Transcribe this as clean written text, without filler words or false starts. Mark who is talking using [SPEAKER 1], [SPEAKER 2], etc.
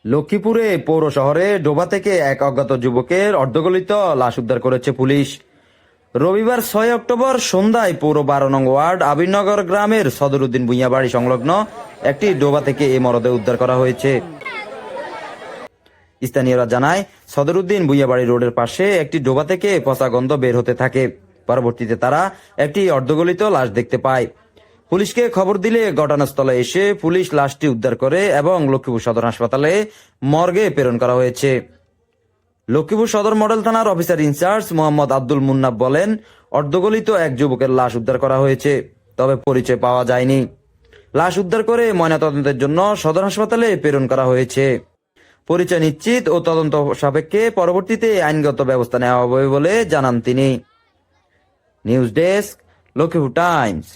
[SPEAKER 1] লক্ষ্মীপুরে পৌর শহরে ডোবা থেকে এক অজ্ঞাত যুবকের অর্ধগলিত লাশ উদ্ধার করেছে পুলিশ। রবিবার 6 অক্টোবর সন্ধ্যায় পৌর 12 নং ওয়ার্ড আবিরনগর গ্রামের সদরুদ্দিন ভূঁইয়া বাড়ি সংলগ্ন একটি ডোবা থেকে এই মরদেহ উদ্ধার করা হয়েছে। স্থানীয়রা জানায়, সদরুদ্দিন ভূঁইয়া বাড়ি রোডের পাশে একটি ডোবা থেকে পচা গন্ধ বের হতে থাকে। পরবর্তীতে তারা একটি অর্ধগলিত লাশ দেখতে পায়। পুলিশকে খবর দিলে ঘটনাস্থলে এসে পুলিশ লাশটি উদ্ধার করে এবং লক্ষ্মীপুর সদর হাসপাতালে মর্গে প্রেরণ করা হয়েছে। লক্ষ্মীপুর সদর মডেল থানার অফিসার ইনচার্জ মোহাম্মদ আব্দুল মুন্নাফ বলেন, অর্ধগলিত এক যুবকের লাশ উদ্ধার করা হয়েছে, তবে পরিচয় পাওয়া যায়নি। লাশ উদ্ধার করে ময়নাতদন্তের জন্য সদর হাসপাতালে প্রেরণ করা হয়েছে। পরিচয় নিশ্চিত ও তদন্ত সাপেক্ষে পরবর্তীতে আইনগত ব্যবস্থা নেওয়া হবে বলে জানান তিনি। News desk, Lakshmipur Times.